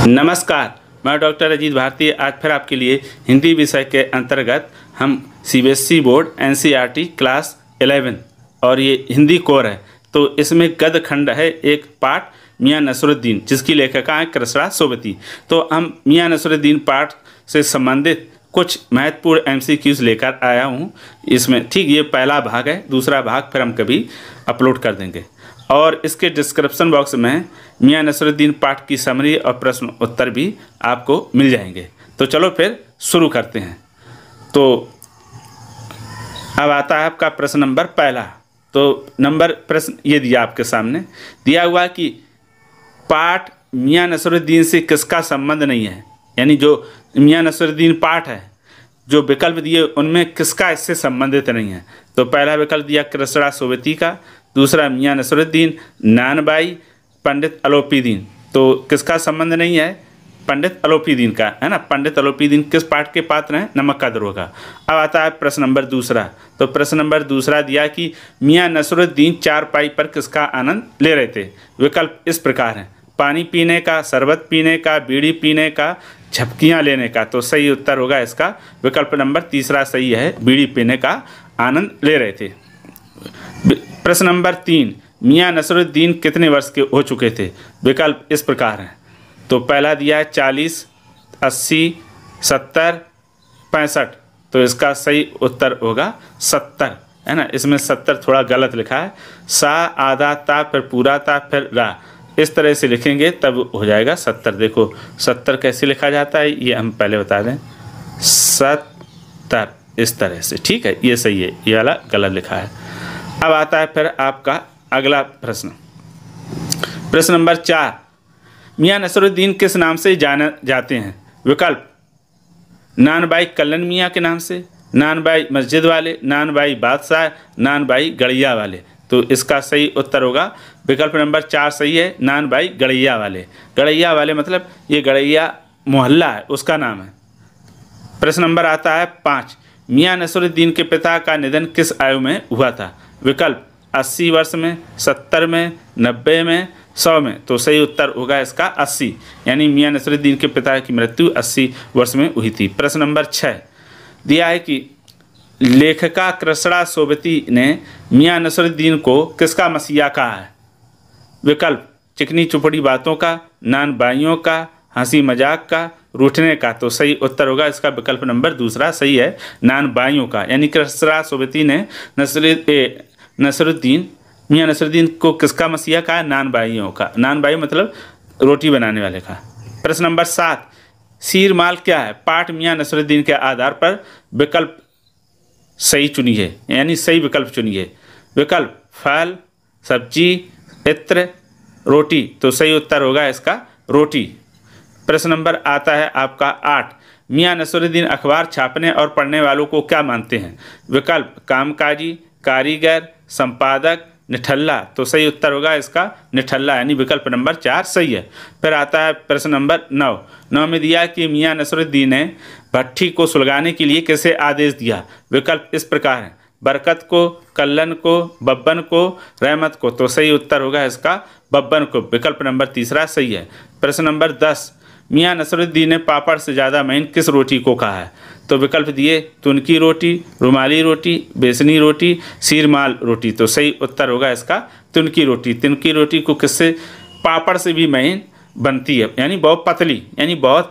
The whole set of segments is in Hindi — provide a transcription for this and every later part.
नमस्कार, मैं डॉक्टर अजीत भारती। आज फिर आपके लिए हिंदी विषय के अंतर्गत हम सीबीएसई बोर्ड एनसीईआरटी क्लास 11 और ये हिंदी कोर है, तो इसमें गद्य खंड है एक पाठ मियाँ नसरुद्दीन, जिसकी लेखिका है कृष्णा सोबती। तो हम मियाँ नसरुद्दीन पाठ से संबंधित कुछ महत्वपूर्ण एमसीक्यूज लेकर आया हूँ इसमें। ठीक, ये पहला भाग है, दूसरा भाग फिर हम कभी अपलोड कर देंगे। और इसके डिस्क्रिप्शन बॉक्स में मियाँ नसरुद्दीन पाठ की समरी और प्रश्न उत्तर भी आपको मिल जाएंगे। तो चलो फिर शुरू करते हैं। तो अब आता है आपका प्रश्न नंबर पहला। तो प्रश्न ये दिया आपके सामने, दिया हुआ कि पाठ मियाँ नसरुद्दीन से किसका संबंध नहीं है, यानी जो मियाँ नसरुद्दीन पाठ है, जो विकल्प दिए उनमें किसका इससे संबंधित नहीं है। तो पहला विकल्प दिया कृष्णा सोबती का, दूसरा मियाँ नसरुद्दीन, नानबाई, पंडित अलोपीदीन। तो किसका संबंध नहीं है? पंडित अलोपीदीन का, है ना। पंडित अलोपीदीन किस पाठ के पात्र हैं? नमक का द्रोह का। अब आता है प्रश्न नंबर दूसरा। तो प्रश्न नंबर दूसरा दिया कि मियाँ नसरुद्दीन चारपाई पर किसका आनंद ले रहे थे। विकल्प इस प्रकार हैं: पानी पीने का, शरबत पीने का, बीड़ी पीने का, झपकियाँ लेने का। तो सही उत्तर होगा इसका विकल्प नंबर तीसरा सही है, बीड़ी पीने का आनंद ले रहे थे। प्रश्न नंबर 3, मियाँ नसरुद्दीन कितने वर्ष के हो चुके थे। विकल्प इस प्रकार हैं। तो पहला दिया है 40, 80, 70, 65। तो इसका सही उत्तर होगा 70, है ना। इसमें 70 थोड़ा गलत लिखा है, सा आधा ता फिर पूरा ता फिर रा, इस तरह से लिखेंगे तब हो जाएगा 70। देखो 70 कैसे लिखा जाता है ये हम पहले बता दें, 70 इस तरह से, ठीक है, ये सही है, ये वाला गलत लिखा है। अब आता है फिर आपका अगला प्रश्न। प्रश्न नंबर 4, मियाँ नसरुद्दीन किस नाम से जाने जाते हैं। विकल्प नानबाई कल्लन मियाँ के नाम से, नानबाई मस्जिद वाले, नानबाई बादशाह, नानबाई गड़ैया वाले। तो इसका सही उत्तर होगा विकल्प नंबर 4 सही है, नानबाई गड़ैया वाले। गड़ैया वाले मतलब ये गड़ैया मोहल्ला है, उसका नाम है। प्रश्न नंबर आता है 5, मियाँ नसरुद्दीन के पिता का निधन किस आयु में हुआ था। विकल्प 80 वर्ष में, 70 में, 90 में, 100 में। तो सही उत्तर होगा इसका 80, यानी मियाँ नसरुद्दीन के पिता की मृत्यु 80 वर्ष में हुई थी। प्रश्न नंबर 6 दिया है कि लेखिका कृष्णा सोबती ने मियाँ नसरुद्दीन को किसका मसीहा कहा है। विकल्प चिकनी चुपड़ी बातों का, नानबाइयों का, हंसी मजाक का, रूठने का। तो सही उत्तर होगा इसका विकल्प नंबर दूसरा सही है, नानबाइयों का। यानी कृष्णा सोबती ने मियाँ नसरुद्दीन को किसका मसीहा कहा? नानबाइयों का। नानबाई मतलब रोटी बनाने वाले का। प्रश्न नंबर 7, सीरमाल क्या है। पाठ मियाँ नसरुद्दीन के आधार पर विकल्प सही चुनिए, यानी सही विकल्प चुनिए। विकल्प फल, सब्जी, इत्र, रोटी। तो सही उत्तर होगा इसका रोटी। प्रश्न नंबर आता है आपका 8, मियाँ नसरुद्दीन अखबार छापने और पढ़ने वालों को क्या मानते हैं। विकल्प कामकाजी, कारीगर, संपादक, निठल्ला। तो सही उत्तर होगा इसका निठल्ला, यानी विकल्प नंबर 4 सही है। फिर आता है प्रश्न नंबर 9 में दिया कि मियाँ नसरुद्दीन ने भट्ठी को सुलगाने के लिए कैसे आदेश दिया। विकल्प इस प्रकार है: बरकत को, कल्लन को, बब्बन को, रहमत को। तो सही उत्तर होगा इसका बब्बन को, विकल्प नंबर तीसरा सही है। प्रश्न नंबर 10, मियाँ नसरुद्दीन ने पापड़ से ज़्यादा महीन किस रोटी को कहा है। तो विकल्प दिए तुनकी रोटी, रुमाली रोटी, बेसनी रोटी, सीरमाल रोटी। तो सही उत्तर होगा इसका तुनकी रोटी। तुनकी रोटी को किससे? पापड़ से भी महीन बनती है, यानी बहुत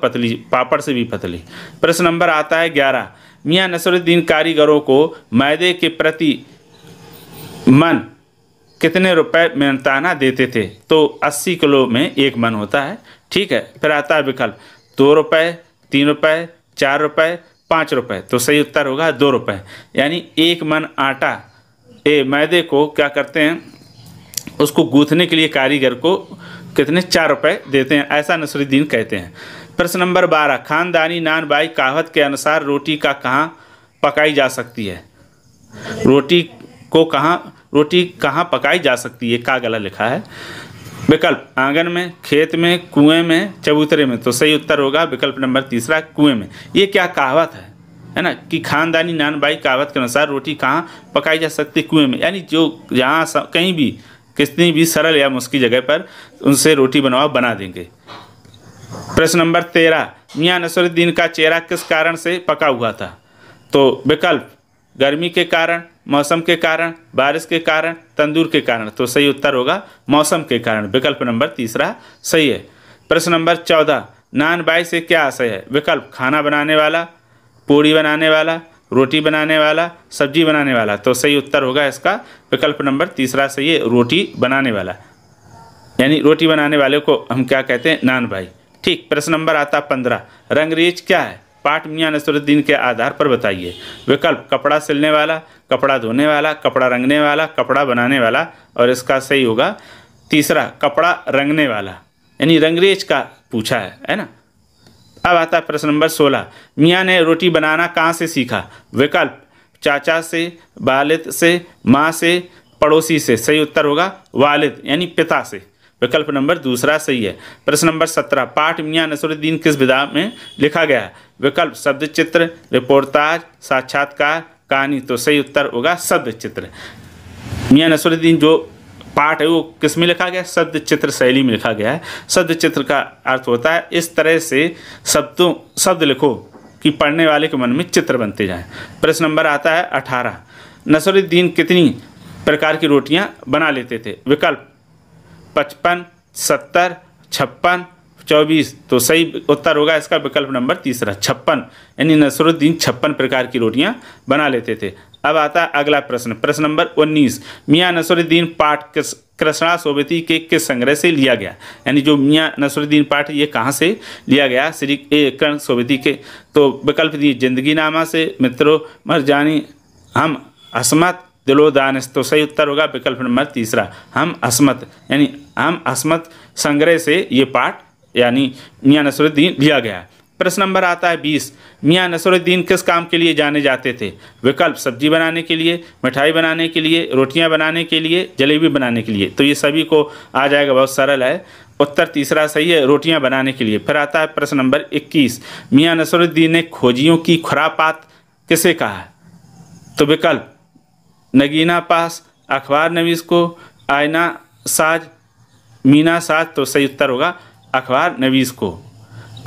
पतली, पापड़ से भी पतली। प्रश्न नंबर आता है 11, मियाँ नसरुद्दीन कारीगरों को मैदे के प्रति मन कितने रुपए मेहनताना देते थे। तो 80 किलो में 1 मन होता है, ठीक है। फिर आता है विकल्प 2 रुपये, 3 रुपये, 4 रुपये, 5 रुपये। तो सही उत्तर होगा 2 रुपये, यानी 1 मन आटा मैदे को क्या करते हैं, उसको गूँथने के लिए कारीगर को कितने 4 रुपये देते हैं, ऐसा नसरुद्दीन कहते हैं। प्रश्न नंबर 12, खानदानी नानबाई कहावत के अनुसार रोटी कहाँ पकाई जा सकती है। रोटी कहाँ पकाई जा सकती है, का गला लिखा है। विकल्प आंगन में, खेत में, कुएं में, चबूतरे में। तो सही उत्तर होगा विकल्प नंबर तीसरा कुएं में। ये क्या कहावत है ना, कि खानदानी नानबाई कहावत के अनुसार रोटी कहाँ पकाई जा सकती है, कुएं में। यानी जो जहाँ कहीं भी कितनी भी सरल या मुश्किल जगह पर उनसे रोटी बना देंगे। प्रश्न नंबर 13, मियां नसरुद्दीन का चेहरा किस कारण से पका हुआ था? तो विकल्प गर्मी के कारण, मौसम के कारण, बारिश के कारण, तंदूर के कारण। तो सही उत्तर होगा मौसम के कारण। विकल्प नंबर तीसरा सही है। प्रश्न नंबर 14, नान बाई से क्या आशय है? विकल्प खाना बनाने वाला, पूड़ी बनाने वाला, रोटी बनाने वाला, सब्जी बनाने वाला। तो सही उत्तर होगा इसका विकल्प नंबर तीसरा सही है, रोटी बनाने वाला। यानी रोटी बनाने वाले को हम क्या कहते हैं? नान भाई। ठीक। प्रश्न नंबर आता 15, रंगरेज क्या है? पाठ मियां नसरुद्दीन के आधार पर बताइए। विकल्प कपड़ा सिलने वाला, कपड़ा धोने वाला, कपड़ा रंगने वाला, कपड़ा बनाने वाला। और इसका सही होगा तीसरा, कपड़ा रंगने वाला। यानी रंगरेज का पूछा है ना। अब आता है प्रश्न नंबर 16, मियां ने रोटी बनाना कहाँ से सीखा? विकल्प चाचा से, वालिद से, माँ से, पड़ोसी से। सही उत्तर होगा वालिद यानी पिता से। विकल्प नंबर दूसरा सही है। प्रश्न नंबर 17, पाठ मियां नसरुद्दीन किस विधा में लिखा गया है? विकल्प शब्द चित्र, रिपोर्टाज, साक्षात्कार, कहानी। तो सही उत्तर होगा शब्द चित्र। मियां नसरुद्दीन जो पाठ है वो किस में लिखा गया? शब्द चित्र शैली में लिखा गया है। शब्द चित्र का अर्थ होता है इस तरह से शब्द लिखो कि पढ़ने वाले के मन में चित्र बनते जाएं। प्रश्न नंबर आता है 18, नसरुद्दीन कितनी प्रकार की रोटियां बना लेते थे? विकल्प 55, 70, 56, 24। तो सही उत्तर होगा इसका विकल्प नंबर तीसरा 56। यानी नसरुद्दीन 56 प्रकार की रोटियां बना लेते थे। अब आता है अगला प्रश्न, प्रश्न नंबर 19, मियां नसरुद्दीन पाठ कृष्णा सोबती के किस संग्रह से लिया गया? यानी जो मियां नसरुद्दीन पाठ ये कहाँ से लिया गया? श्री कृष्ण सोबती के। तो विकल्प दिए जिंदगी नामा से, मित्रों मरजानी, हम असमत, दिलो दानिश। तो सही उत्तर होगा विकल्प नंबर तीसरा हम असमत। यानी हम असमत संग्रह से ये पाठ यानी मियां नसरुद्दीन लिया गया। प्रश्न नंबर आता है 20, मियां नसरुद्दीन किस काम के लिए जाने जाते थे? विकल्प सब्जी बनाने के लिए, मिठाई बनाने के लिए, रोटियां बनाने के लिए, जलेबी बनाने के लिए। तो ये सभी को आ जाएगा, बहुत सरल है। उत्तर तीसरा सही है, रोटियां बनाने के लिए। फिर आता है प्रश्न नंबर 21, मियां नसरुद्दीन ने खोजियों की खुरापात किसे कहा है? तो विकल्प नगीना पास, अखबार नवीस को, आईना साज, मीना साज। तो सही उत्तर होगा अखबार नवीस को।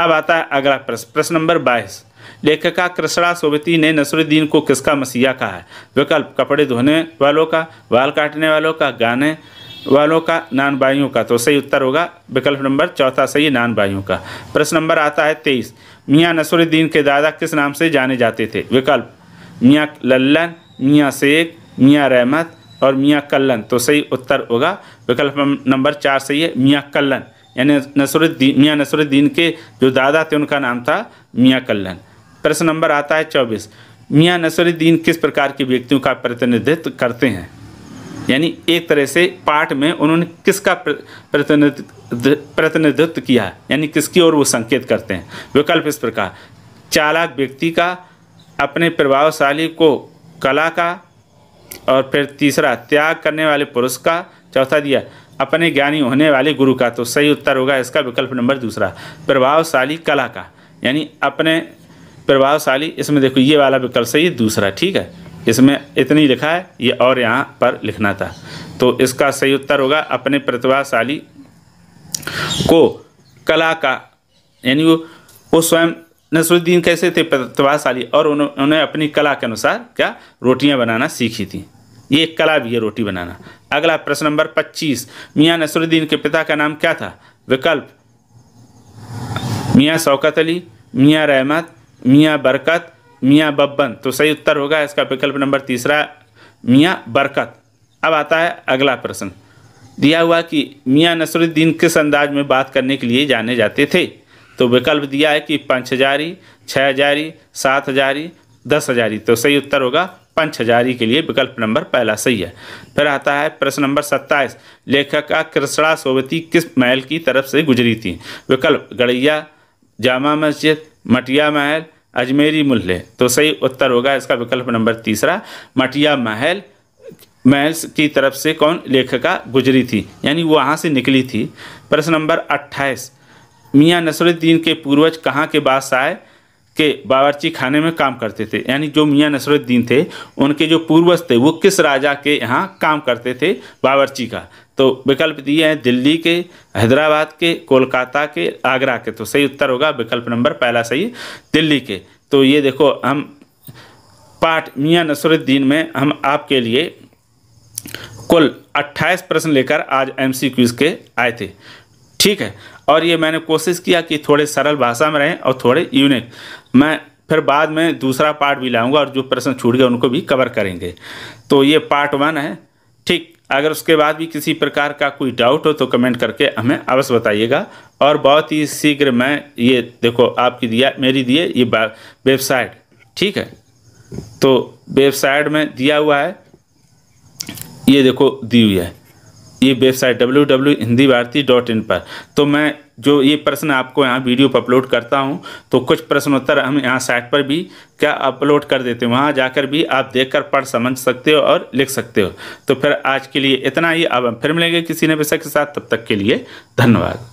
अब आता है अगला प्रश्न, प्रश्न नंबर 22, लेखिका कृष्णा सोबती ने नसरुद्दीन को किसका मसीहा कहा है? विकल्प कपड़े धोने वालों का, बाल काटने वालों का, गाने वालों का, नान बाइयों का। तो सही उत्तर होगा विकल्प नंबर चौथा सही, नान बाइयों का। प्रश्न नंबर आता है 23, मियां नसरुद्दीन के दादा किस नाम से जाने जाते थे? विकल्प मियां लल्लन, मियां शेख, मियां रहमत और मियां कल्लन। तो सही उत्तर होगा विकल्प नंबर 4 सही है, मियां कल्लन। यानी मियां नसरुद्दीन के जो दादा थे उनका नाम था मियां कल्लन। प्रश्न नंबर आता है 24, मियां नसरुद्दीन किस प्रकार के व्यक्तियों का प्रतिनिधित्व करते हैं? यानी एक तरह से पाठ में उन्होंने किसका प्रतिनिधित्व किया है, यानी किसकी ओर वो संकेत करते हैं? विकल्प इस प्रकार, चालाक व्यक्ति का, अपने प्रभावशाली को कला का, और फिर तीसरा त्याग करने वाले पुरुष का, चौथा दिया अपने ज्ञानी होने वाले गुरु का। तो सही उत्तर होगा इसका विकल्प नंबर दूसरा, प्रभावशाली कला का। यानी अपने प्रभावशाली, इसमें देखो ये वाला विकल्प सही है दूसरा, ठीक है। इसमें इतनी लिखा है, ये और यहाँ पर लिखना था। तो इसका सही उत्तर होगा अपने प्रतिभाशाली को कला का। यानी वो स्वयं नसरुद्दीन कैसे थे? प्रतिभाशाली, और उन्होंने अपनी कला के अनुसार क्या रोटियां बनाना सीखी थी। ये एक कला भी है रोटी बनाना। अगला प्रश्न नंबर 25, मियां नसरुद्दीन के पिता का नाम क्या था? विकल्प मियां शौकत अली, मियां रहमत, मियां बरकत, मियां बब्बन। तो सही उत्तर होगा इसका विकल्प नंबर तीसरा मियां बरकत। अब आता है अगला प्रश्न, दिया हुआ कि मियां नसरुद्दीन किस अंदाज में बात करने के लिए जाने जाते थे? तो विकल्प दिया है कि 5000, 6000, 7000, 10000। तो सही उत्तर होगा 5000 के लिए विकल्प नंबर पहला सही है। फिर आता है प्रश्न नंबर 27, लेखिका कृष्णा सोबती किस महल की तरफ से गुजरी थी? विकल्प गड़ैया, जामा मस्जिद, मटिया महल, अजमेरी मुल्ले। तो सही उत्तर होगा इसका विकल्प नंबर तीसरा, मटिया महल की तरफ से कौन लेखिका गुजरी थी, यानी वो वहाँ से निकली थी। प्रश्न नंबर 28, मियां नसरुद्दीन के पूर्वज कहाँ के बादशाह के बावर्ची खाने में काम करते थे? यानी जो मियां नसरुद्दीन थे उनके जो पूर्वज थे वो किस राजा के यहाँ काम करते थे बावर्ची का? तो विकल्प दिए हैं दिल्ली के, हैदराबाद के, कोलकाता के, आगरा के। तो सही उत्तर होगा विकल्प नंबर पहला सही, दिल्ली के। तो ये देखो, हम पाठ मियां नसरुद्दीन में हम आपके लिए कुल 28 प्रश्न लेकर आज MCQs के आए थे, ठीक है। और ये मैंने कोशिश किया कि थोड़े सरल भाषा में रहें और थोड़े यूनिक। मैं फिर बाद में दूसरा पार्ट भी लाऊंगा और जो प्रश्न छूट गए उनको भी कवर करेंगे। तो ये पार्ट 1 है, ठीक। अगर उसके बाद भी किसी प्रकार का कोई डाउट हो तो कमेंट करके हमें अवश्य बताइएगा। और बहुत ही शीघ्र मैं ये देखो आपकी मेरी दिए ये वेबसाइट, ठीक है। तो वेबसाइट में दिया हुआ है, ये देखो दी हुई है ये वेबसाइट www.hindibharati.in पर। तो मैं जो ये प्रश्न आपको यहाँ वीडियो पर अपलोड करता हूँ, तो कुछ प्रश्नोत्तर हम यहाँ साइट पर भी क्या अपलोड कर देते हैं, वहाँ जाकर भी आप देखकर पढ़ समझ सकते हो और लिख सकते हो। तो फिर आज के लिए इतना ही, अब हम फिर मिलेंगे किसी नए विषय के साथ, तब तक के लिए धन्यवाद।